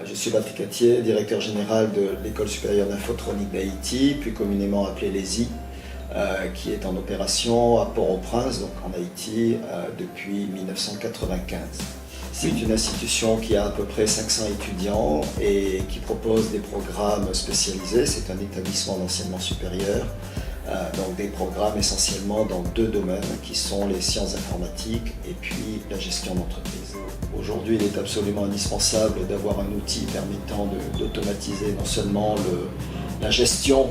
Je suis Patrick Attier, directeur général de l'École supérieure d'infotronique d'Haïti, plus communément appelée l'ESI, qui est en opération à Port-au-Prince, donc en Haïti, depuis 1995. C'est une institution qui a à peu près 500 étudiants et qui propose des programmes spécialisés. C'est un établissement d'enseignement supérieur, donc des programmes essentiellement dans deux domaines qui sont les sciences informatiques et puis la gestion d'entreprise. Aujourd'hui, il est absolument indispensable d'avoir un outil permettant d'automatiser non seulement la gestion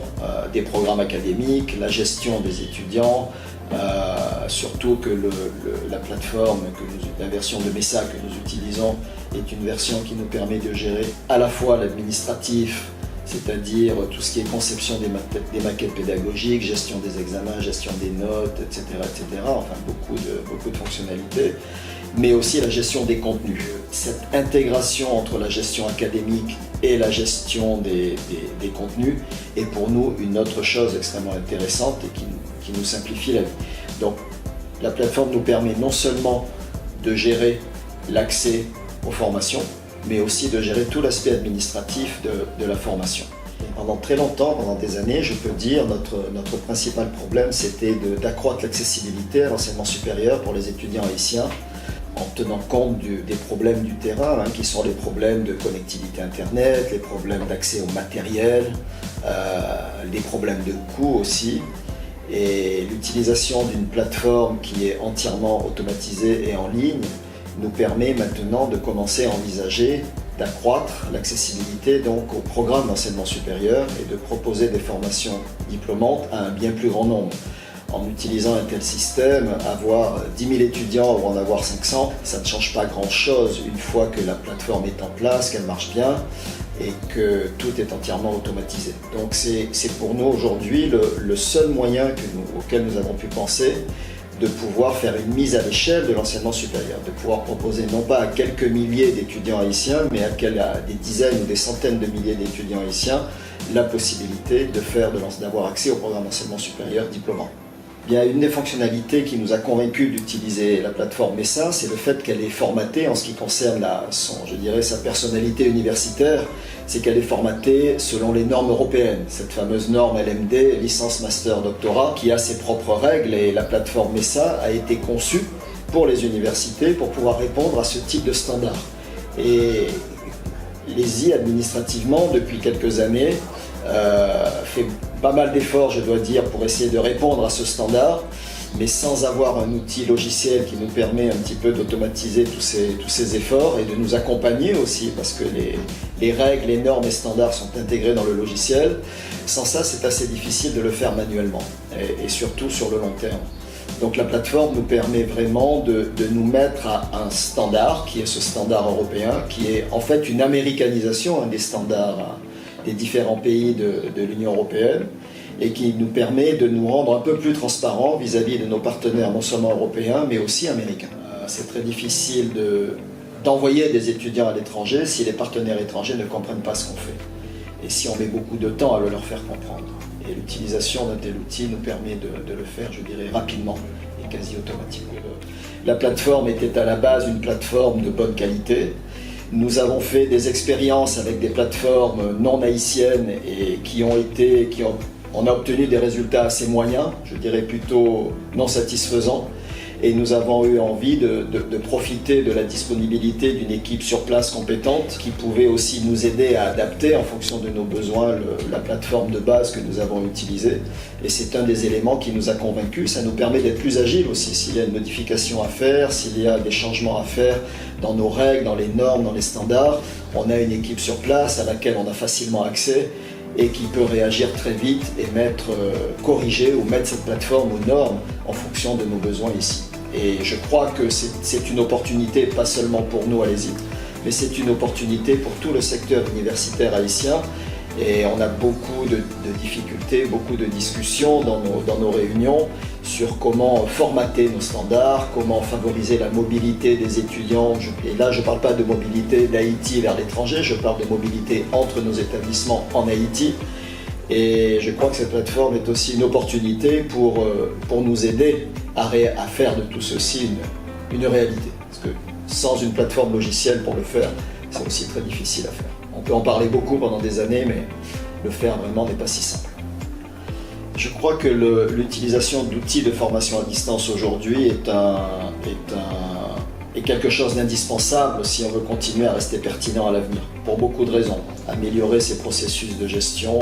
des programmes académiques, la gestion des étudiants, surtout que la plateforme, la version de Mesa que nous utilisons est une version qui nous permet de gérer à la fois l'administratif, c'est-à-dire tout ce qui est conception des maquettes pédagogiques, gestion des examens, gestion des notes, etc., enfin beaucoup de fonctionnalités, mais aussi la gestion des contenus. Cette intégration entre la gestion académique et la gestion des contenus est pour nous une autre chose extrêmement intéressante et qui nous simplifie la vie. Donc la plateforme nous permet non seulement de gérer l'accès aux formations, mais aussi de gérer tout l'aspect administratif de la formation. Et pendant très longtemps, pendant des années, je peux dire, notre principal problème, c'était d'accroître l'accessibilité à l'enseignement supérieur pour les étudiants haïtiens, en tenant compte des problèmes du terrain, qui sont les problèmes de connectivité Internet, les problèmes d'accès au matériel, les problèmes de coût aussi. Et l'utilisation d'une plateforme qui est entièrement automatisée et en ligne nous permet maintenant de commencer à envisager d'accroître l'accessibilité donc au programme d'enseignement supérieur et de proposer des formations diplômantes à un bien plus grand nombre. En utilisant un tel système, avoir 10 000 étudiants ou en avoir 500, ça ne change pas grand-chose une fois que la plateforme est en place, qu'elle marche bien et que tout est entièrement automatisé. Donc c'est pour nous aujourd'hui le seul moyen auquel nous avons pu penser de pouvoir faire une mise à l'échelle de l'enseignement supérieur, de pouvoir proposer non pas à quelques milliers d'étudiants haïtiens, mais à des dizaines ou des centaines de milliers d'étudiants haïtiens la possibilité d'avoir accès au programme d'enseignement supérieur diplômant. Bien, une des fonctionnalités qui nous a convaincus d'utiliser la plateforme Mesa, c'est le fait qu'elle est formatée en ce qui concerne sa personnalité universitaire, c'est qu'elle est formatée selon les normes européennes, cette fameuse norme LMD, licence, master, doctorat, qui a ses propres règles et la plateforme Mesa a été conçue pour les universités pour pouvoir répondre à ce type de standard. Et l'ESI, administrativement, depuis quelques années, fait pas mal d'efforts, je dois dire, pour essayer de répondre à ce standard, mais sans avoir un outil logiciel qui nous permet un petit peu d'automatiser tous ces efforts et de nous accompagner aussi, parce que les règles, les normes et standards sont intégrés dans le logiciel. Sans ça, c'est assez difficile de le faire manuellement, et surtout sur le long terme. Donc la plateforme nous permet vraiment de nous mettre à un standard, qui est ce standard européen, qui est en fait une américanisation des standards des différents pays de l'Union européenne et qui nous permet de nous rendre un peu plus transparents vis-à-vis de nos partenaires non seulement européens mais aussi américains. C'est très difficile d'envoyer des étudiants à l'étranger si les partenaires étrangers ne comprennent pas ce qu'on fait et si on met beaucoup de temps à le leur faire comprendre. Et l'utilisation d'un tel outil nous permet de le faire, je dirais, rapidement et quasi automatiquement. La plateforme était à la base une plateforme de bonne qualité. Nous avons fait des expériences avec des plateformes non haïtiennes et on a obtenu des résultats assez moyens, je dirais plutôt non satisfaisants. Et nous avons eu envie de profiter de la disponibilité d'une équipe sur place compétente qui pouvait aussi nous aider à adapter en fonction de nos besoins la plateforme de base que nous avons utilisée. Et c'est un des éléments qui nous a convaincus. Ça nous permet d'être plus agiles aussi. S'il y a une modification à faire, s'il y a des changements à faire dans nos règles, dans les normes, dans les standards, on a une équipe sur place à laquelle on a facilement accès et qui peut réagir très vite et corriger ou mettre cette plateforme aux normes en fonction de nos besoins ici. Et je crois que c'est une opportunité, pas seulement pour nous à l'ESI, mais c'est une opportunité pour tout le secteur universitaire haïtien. Et on a beaucoup de difficultés, beaucoup de discussions dans nos réunions sur comment formater nos standards, comment favoriser la mobilité des étudiants. Et là, je ne parle pas de mobilité d'Haïti vers l'étranger, je parle de mobilité entre nos établissemmes en Haïti. Et je crois que cette plateforme est aussi une opportunité pour nous aider à faire de tout ceci une réalité. Parce que sans une plateforme logicielle pour le faire, c'est aussi très difficile à faire. peut en parler beaucoup pendant des années, mais le faire vraiment n'est pas si simple. Je crois que l'utilisation d'outils de formation à distance aujourd'hui est quelque chose d'indispensable si on veut continuer à rester pertinent à l'avenir, pour beaucoup de raisons. Améliorer ses processus de gestion,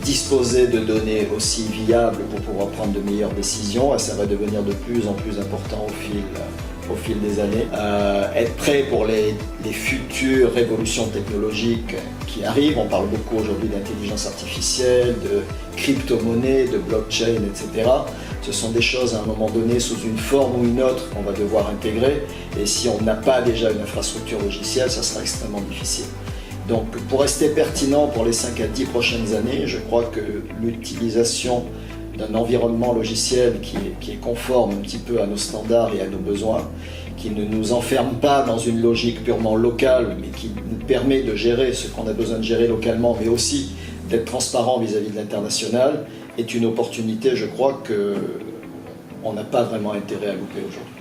disposer de données aussi viables pour pouvoir prendre de meilleures décisions, et ça va devenir de plus en plus important au fil des années. Être prêt pour les futures révolutions technologiques qui arrivent. On parle beaucoup aujourd'hui d'intelligence artificielle, de crypto-monnaie, de blockchain, etc. Ce sont des choses à un moment donné, sous une forme ou une autre, qu'on va devoir intégrer. Et si on n'a pas déjà une infrastructure logicielle, ça sera extrêmement difficile. Donc pour rester pertinent pour les 5 à 10 prochaines années, je crois que l'utilisation d'un environnement logiciel qui est conforme un petit peu à nos standards et à nos besoins, qui ne nous enferme pas dans une logique purement locale, mais qui nous permet de gérer ce qu'on a besoin de gérer localement, mais aussi d'être transparent vis-à-vis de l'international, est une opportunité, je crois, qu'on n'a pas vraiment intérêt à louper aujourd'hui.